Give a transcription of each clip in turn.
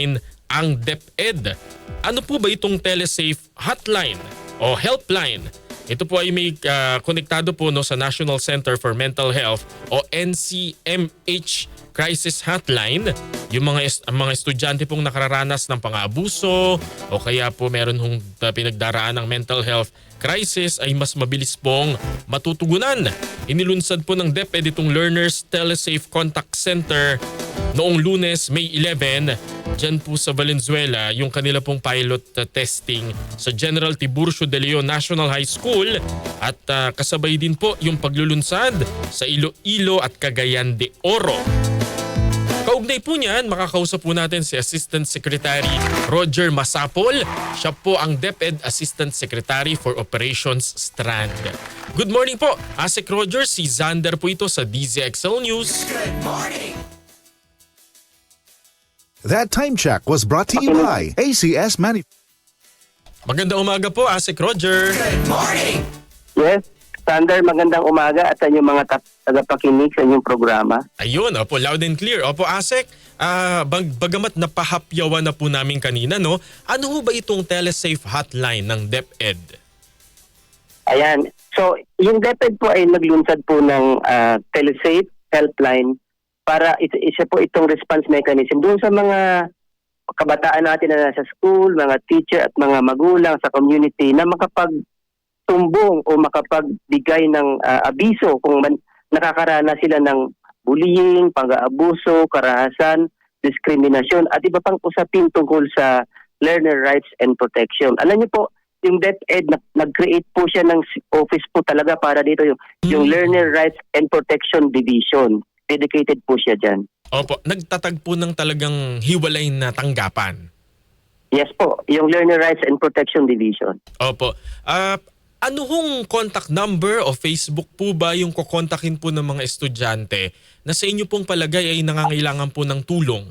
hotline ang DepEd. Ano po ba itong telesafe hotline o helpline? Ito po ay may konektado po sa National Center for Mental Health o NCMH Crisis Hotline. Yung mga estudyante pong nakararanas ng pang-aabuso o kaya po meron pinagdaraan ng mental health crisis ay mas mabilis pong matutugunan. Inilunsad po ng DepEd itong Learners Telesafe Contact Center noong Lunes, May 11, dyan po sa Valenzuela, yung kanila pong pilot testing sa General Tiburcio de Leon National High School at kasabay din po yung paglulunsad sa Iloilo at Cagayan de Oro. Kaugnay po niyan, makakausap po natin si Assistant Secretary Roger Masapol. Siya po ang DepEd Assistant Secretary for Operations Strand. Good morning po, Asek Roger. Si Zander po ito sa DZXL News. Good morning! That time check was brought to you by ACS Magandang umaga po, Asek Roger. Good morning! Yes, Sander, magandang umaga at sa inyong mga tagapakinig sa inyong programa. Ayun, opo, loud and clear. Opo, Asek, bagamat napahapyawan na po namin kanina, no? Ano ho ba itong telesafe hotline ng DepEd? Ayan, so yung DepEd po ay naglunsad po ng telesafe helpline para isa po itong response mechanism doon sa mga kabataan natin na nasa school, mga teacher at mga magulang sa community na makapagtumbong o makapagbigay ng abiso kung nakakaranas sila ng bullying, pang-aabuso, karahasan, diskriminasyon at iba pang usapin tungkol sa learner rights and protection. Alam niyo po, yung DepEd, nag-create po siya ng office po talaga para dito yung Learner Rights and Protection Division. Dedicated po siya dyan. Opo, nagtatag po ng talagang hiwalay na tanggapan. Yes po, yung Learner Rights and Protection Division. Opo. Ano hong contact number o Facebook po ba yung kukontakin po ng mga estudyante na sa inyo pong palagay ay nangangailangan po ng tulong?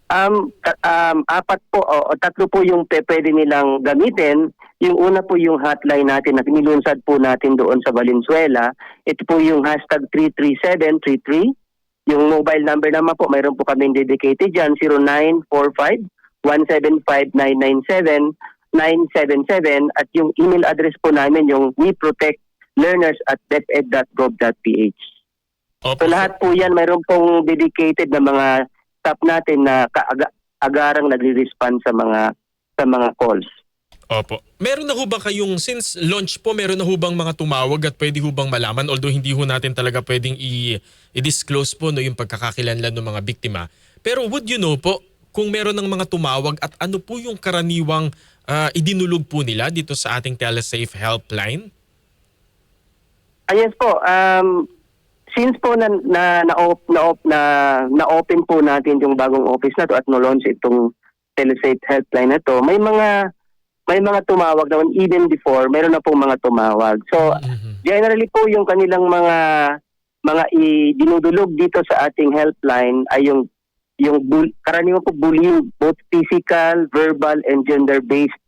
Apat po o tatlo po yung pwede nilang gamitin. Yung una po yung hotline natin na nilunsad po natin doon sa Valenzuela. Ito po yung hashtag 33733. Yung mobile number naman po, mayroon po kami dedicated dyan, 0945-175-997-977 at yung email address po namin yung weprotectlearners@deped.gov.ph. So lahat po yan, mayroon pong dedicated na mga staff natin na agarang nagre-respond sa mga calls. Opo. Meron na ho ba kayong, since launch po, meron na ho bang mga tumawag at pwede ho bang malaman, although hindi ho natin talaga pwedeng i-disclose po yung pagkakakilanlan ng mga biktima. Pero would you know po kung meron ng mga tumawag at ano po yung karaniwang idinulog po nila dito sa ating telesafe helpline? Yes po. Since po na-open po natin yung bagong office na to at no-launch itong telesafe helpline na to, may mga tumawag naman even before, meron na pong mga tumawag. So, generally po yung kanilang mga dinudulog dito sa ating helpline ay yung karaniwan po bullying, both physical, verbal, and gender-based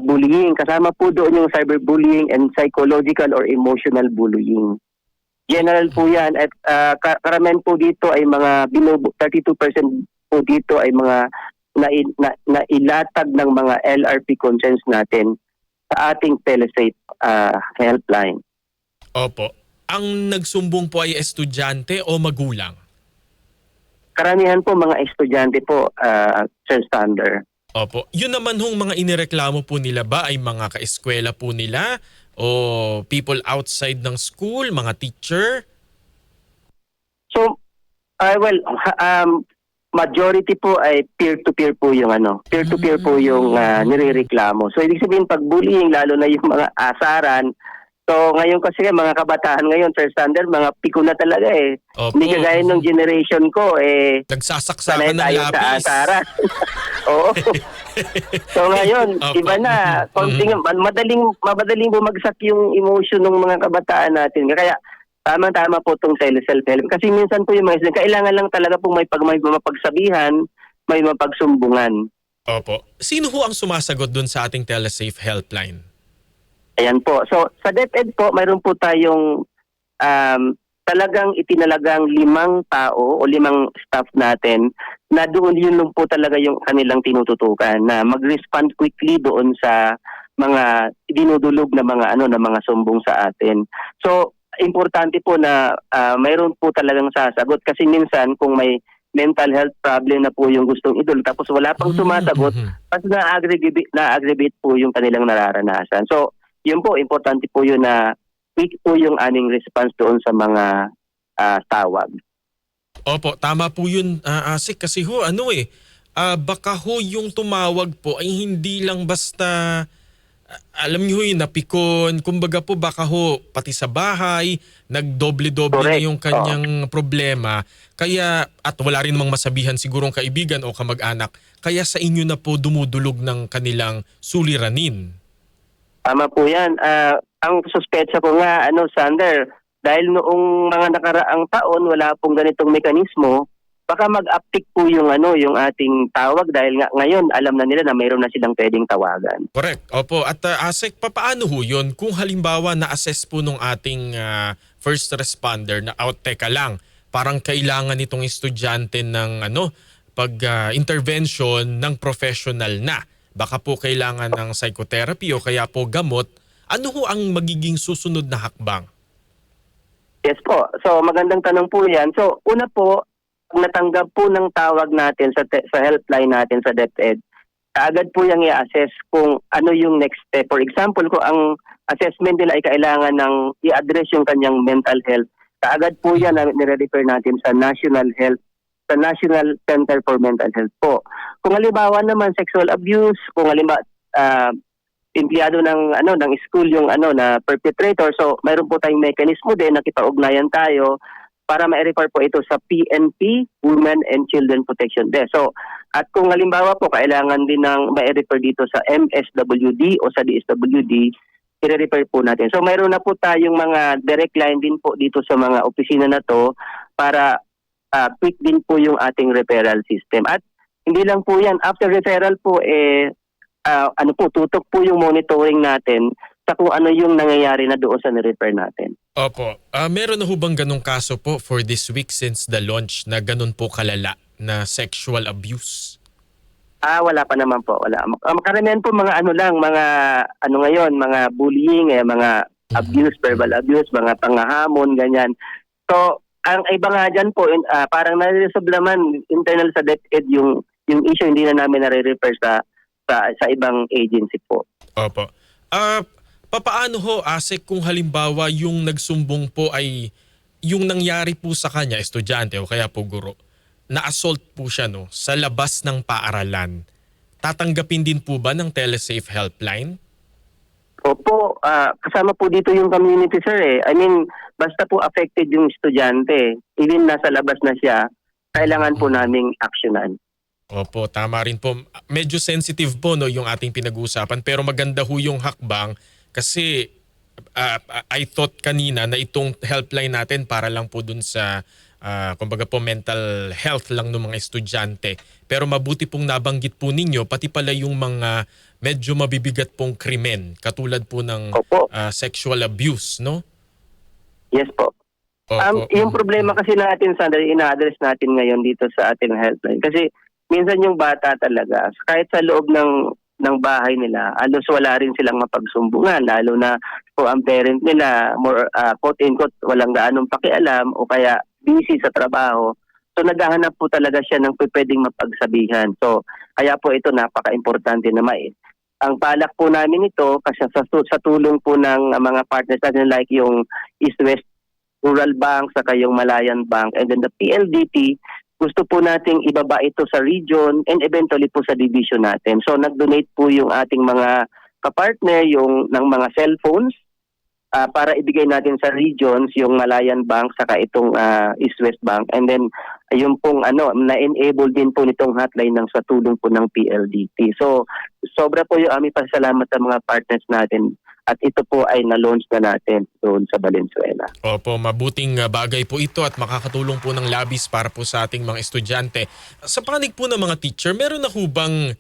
bullying. Kasama po doon yung cyberbullying and psychological or emotional bullying. General po yan at karamihan po dito ay mga below 32% po dito ay mga nailatag ng mga LRP concerns natin sa ating telesafe helpline. Opo. Ang nagsumbong po ay estudyante o magulang? Karamihan po mga estudyante po, Sir Sander. Opo. Yun naman hong mga inireklamo po nila ba ay mga kaeskwela po nila o people outside ng school, mga teacher? So, majority po ay peer-to-peer po yung peer-to-peer po yung nirereklamo. So, ibig sabihin pag bullying, lalo na yung mga asaran, so ngayon kasi mga kabataan ngayon, Sir Sander, mga piko na talaga eh. Opo. Hindi kagaya ng generation ko eh. Nagsasaksakan ng Sanay tayo lapis. sa asaran. Oo. So ngayon, Opo. iba na. Konting, madaling bumagsak yung emotion ng mga kabataan natin. Kaya tama-tama po itong teleself-help. Kasi minsan po yung mga estudyante, kailangan lang talaga po may mapagsabihan, may mapagsumbungan. Opo. Sino ho ang sumasagot dun sa ating telesafe helpline? Ayan po. So sa DepEd po, mayroon po tayong talagang itinalagang 5 tao o 5 staff natin na doon yun lang po talaga yung kanilang tinututukan na mag-respond quickly doon sa mga dinudulog na mga sumbong sa atin. So importante po na mayroon po talagang sasagot kasi minsan kung may mental health problem na po yung gustong idol tapos wala pang sumasagot, mas na-aggravate po yung kanilang nararanasan. So yun po, importante po yun na quick po yung aming response doon sa mga tawag. Opo, tama po yun, Asik. Kasi baka yung tumawag po ay hindi lang basta, alam niyo napikon. Kumbaga po baka pati sa bahay, nagdoble-doble na Correct. yung kanyang problema. Kaya, at wala rin namang masabihan sigurong kaibigan o kamag-anak, kaya sa inyo na po dumudulog ng kanilang suliranin. Tama po yan. Ang suspetsa ko nga, Sander, dahil noong mga nakaraang taon, wala pong ganitong mekanismo, baka mag-uptick po yung ating tawag dahil nga ngayon alam na nila na mayroon na silang pwedeng tawagan. Correct. Opo. At Asek, paano yun? Kung halimbawa na-assess po nung ating first responder na teka lang, parang kailangan itong estudyante ng pag-intervention ng professional na. Baka po kailangan ng psychotherapy o kaya po gamot. Ano ang magiging susunod na hakbang? Yes po. So magandang tanong po yan. So una po, natanggap po ng tawag natin sa helpline natin sa DepEd, kaagad po yung i-assess kung ano yung next step. For example, kung ang assessment nila ay kailangan ng i-address yung kanyang mental health, kaagad po yan na nire-refer natin sa National Center for Mental Health po. Kung halimbawa naman sexual abuse, kung halimbawa empleyado ng school yung na perpetrator, so mayroon po tayong mechanismo din na kita-ugnayan tayo para ma-refer po ito sa PNP, Women and Children Protection Desk. So, at kung halimbawa po kailangan din ng ma-refer dito sa MSWD o sa DSWD, i-refer po natin. So, mayroon na po tayong mga direct line din po dito sa mga opisina na to para quick din po yung ating referral system. At hindi lang po yan, after referral po tutok po yung monitoring natin sa kung ano yung nangyayari na doon sa nirefer natin. Opo. Meron na bang ganong kaso po for this week since the launch na ganon po kalala na sexual abuse? Wala pa naman po. Wala. Karamihan po mga mga bullying, mga abuse, verbal abuse, mga pangahamon, ganyan. So, ang iba nga dyan po, parang nare-resolve naman internal sa DepEd yung issue, hindi na namin nare-refer sa ibang agency po. Opo. Papaano Asek, kung halimbawa yung nagsumbong po ay yung nangyari po sa kanya, estudyante o kaya po guro, na-assault po siya sa labas ng paaralan, tatanggapin din po ba ng Telesafe helpline? Opo, kasama po dito yung community, sir. I mean, basta po affected yung estudyante, even nasa labas na siya, kailangan po naming aksyonan. Opo, tama rin po. Medyo sensitive po yung ating pinag-uusapan, pero maganda yung hakbang kasi I thought kanina na itong helpline natin para lang po dun sa kumbaga po mental health lang ng mga estudyante. Pero mabuti pong nabanggit po ninyo pati pala yung mga medyo mabibigat pong krimen katulad po ng sexual abuse, no? Yes po. Yung problema kasi natin, Sandra, ina-address natin ngayon dito sa ating helpline. Kasi minsan yung bata talaga, kahit sa loob ng bahay nila, alos wala rin silang mapagsumbungan, lalo na kung ang parent nila, more quote-unquote, walang gaanong pakialam o kaya busy sa trabaho. So naghahanap po talaga siya ng pwedeng mapagsabihan. So kaya po ito napaka-importante na ang palak po namin ito kasi sa tulong po ng mga partners natin like yung East West Rural Bank, saka yung Malayan Bank, and then the PLDT, gusto po nating ibaba ito sa region and eventually po sa division natin. So nag-donate po yung ating mga kapartner ng mga cellphones para ibigay natin sa regions yung Malayan Bank saka itong East West Bank. And then yung pong na-enable din po nitong hotline sa tulong po ng PLDT. So sobra po yung aming pasalamat sa mga partners natin. At ito po ay na-launch na natin doon sa Valenzuela. Opo, mabuting bagay po ito at makakatulong po ng labis para po sa ating mga estudyante. Sa panig po ng mga teacher, meron na bang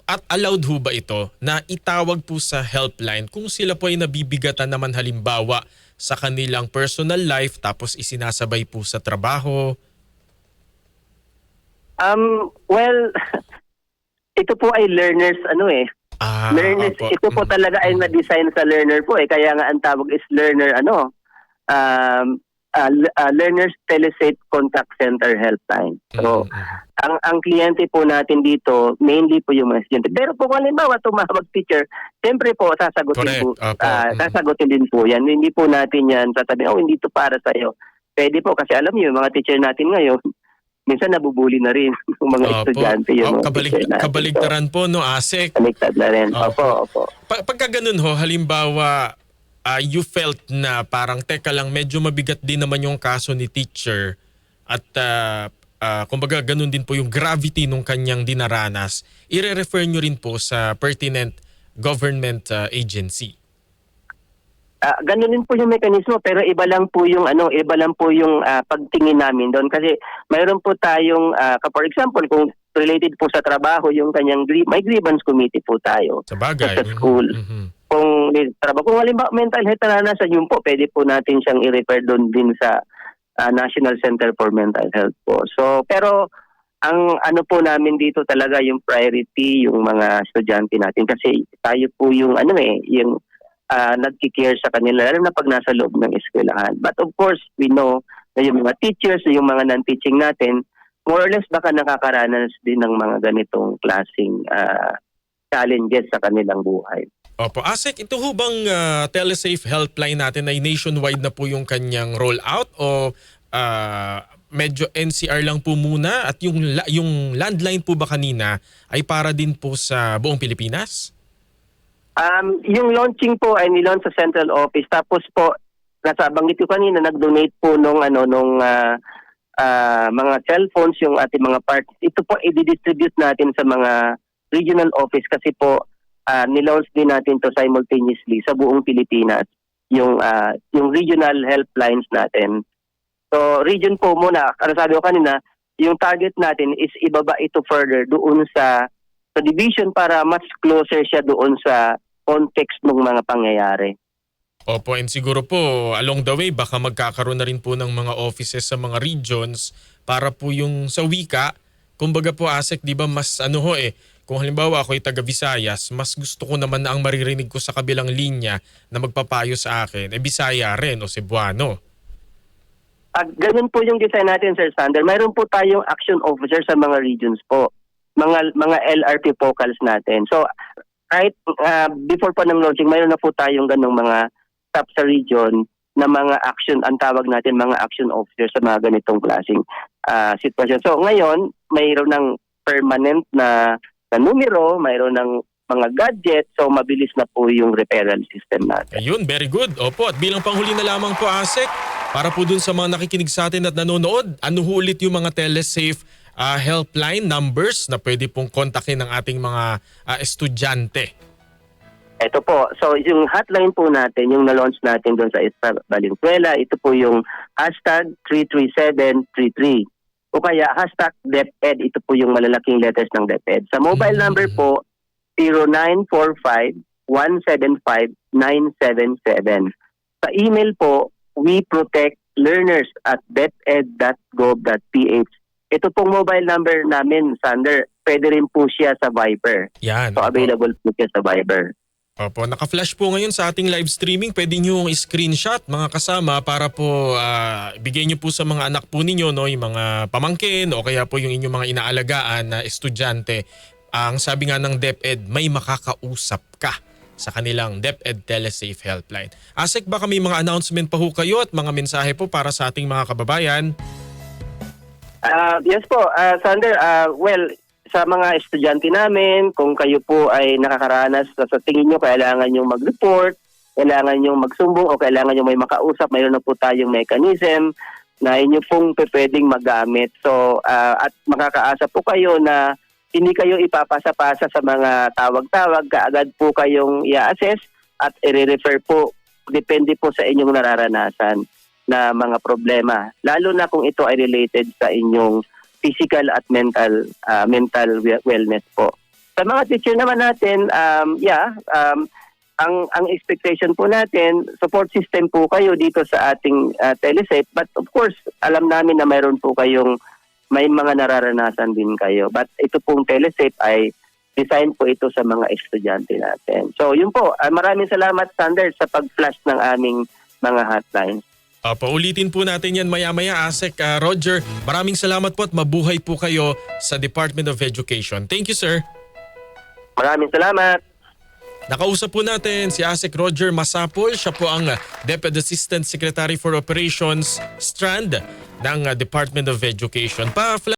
at allowed ba ito na itawag po sa helpline kung sila po ay nabibigatan naman halimbawa sa kanilang personal life tapos isinasabay po sa trabaho? Well, ito po ay learners learners, Opo. ito po talaga ay na-design sa learner po kaya nga ang tawag is learner learners telesafe contact center helpline. So ang kliyente po natin dito mainly po yung mga estudyante. Pero kung halimbawa tumawag teacher, siyempre po sasagutin Correct. po Opo. sasagutin din po yan. Hindi po natin yan sasabihin, hindi to para sa iyo. Pwede po kasi alam niyo yung mga teacher natin ngayon minsan nabubuli na rin yung mga estudyante yung mga teacher natin. Kabaligtaran po, no, ASEC? Baliktad na rin. Opo. Pagka ganun ho, halimbawa, you felt na parang teka lang, medyo mabigat din naman yung kaso ni teacher at kumbaga ganun din po yung gravity nung kanyang dinaranas, i-refer nyo rin po sa pertinent government agency. Ganun din po yung mekanismo pero iba lang po yung pagtingin namin doon kasi mayroon po tayong for example kung related po sa trabaho yung kanyang may grievance committee po tayo Sa bagay. sa school. Kung may trabaho, kung halimbawa mental health naranasan yun po, pwede po natin siyang i-refer doon din sa National Center for Mental Health po. So pero ang po namin dito talaga yung priority yung mga estudyante natin kasi tayo po yung yung nagki-care sa kanila lalo na pag nasa loob ng eskwelahan. But of course, we know na yung mga teachers, yung mga non-teaching natin, more or less baka nakakaranas din ng mga ganitong klaseng challenges sa kanilang buhay. Opo. ASEC, ito ho bang telesafe helpline natin ay nationwide na po yung kanyang rollout o medyo NCR lang po muna at yung landline po ba kanina ay para din po sa buong Pilipinas? Yung launching po ay nilaunch sa central office tapos po nasabanggit ko kanina nag-donate po nung mga cellphones yung ating mga parts. Ito po i-distribute natin sa mga regional office kasi po nilaunch din natin to simultaneously sa buong Pilipinas yung regional helplines natin. So region po muna, sabi ko kanina, yung target natin is ibaba ito further doon sa division para mas closer siya doon sa context ng mga pangyayari. Opo, and siguro po along the way baka magkakaroon na rin po ng mga offices sa mga regions para po yung sa wika. Kumbaga po ASEC, di ba mas kung halimbawa ako ay taga Visayas, mas gusto ko naman na ang maririnig ko sa kabilang linya na magpapayo sa akin, Bisaya rin o Cebuano. Ganun po yung design natin, Sir Sander. Mayroon po tayong action officer sa mga regions po. Mga LRT focals natin. So, right before pa ng launching, mayroon na po tayong ganung mga staff sa region na mga action, ang tawag natin mga action officer sa mga ganitong klaseng sitwasyon. So, ngayon, mayroon ng permanent na numero, mayroon ng mga gadget, so mabilis na po yung referral system natin. Ayun, very good. Opo, at bilang panghuli na lamang po ASEC, para po dun sa mga nakikinig sa atin at nanonood, ano ho ulit yung mga telesafe helpline numbers na pwede pong kontakin ng ating mga estudyante? Ito po, so yung hotline po natin, yung na-launch natin doon sa Estrada Valenzuela, ito po yung #33733. O kaya #DepEd, ito po yung malalaking letters ng DepEd. Sa mobile number po, 0945-175-977. Sa email po, weprotectlearners@deped.gov.ph. Ito pong mobile number namin, Sander, pwede rin po siya sa Viber. Yan. So available po siya sa Viber. Opo, naka-flash po ngayon sa ating live streaming. Pwede nyo i-screenshot mga kasama para po bigay nyo po sa mga anak po ninyo, no, yung mga pamangkin o kaya po yung inyong mga inaalagaan na estudyante. Ang sabi nga ng DepEd, may makakausap ka sa kanilang DepEd Telesafe Helpline. ASEC, baka may mga announcement pa ho kayo at mga mensahe po para sa ating mga kababayan? Yes po, Sander, well, sa mga estudyante namin, kung kayo po ay nakakaranas sa tingin nyo, kailangan nyo mag-report, kailangan nyo magsumbong o kailangan nyo may makausap, mayroon na po tayong mechanism na inyo pong pwedeng magamit. So, at makakaasa po kayo na hindi kayo ipapasa-pasa sa mga tawag-tawag, kaagad po kayong i-assess at i-refer po, depende po sa inyong nararanasan na mga problema. Lalo na kung ito ay related sa inyong physical at mental wellness po. Sa mga teacher naman natin, ang expectation po natin, support system po kayo dito sa ating telesafe. But of course, alam namin na mayroon po kayong may mga nararanasan din kayo. But ito pong telesafe ay design po ito sa mga estudyante natin. So yun po, maraming salamat Sander sa pag-flash ng aming mga hotlines. Paulitin po natin yan maya-maya, ASEC Roger. Maraming salamat po at mabuhay po kayo sa Department of Education. Thank you, sir. Maraming salamat. Nakausap po natin si ASEC Roger Masapol. Siya po ang Deputy Assistant Secretary for Operations Strand ng Department of Education.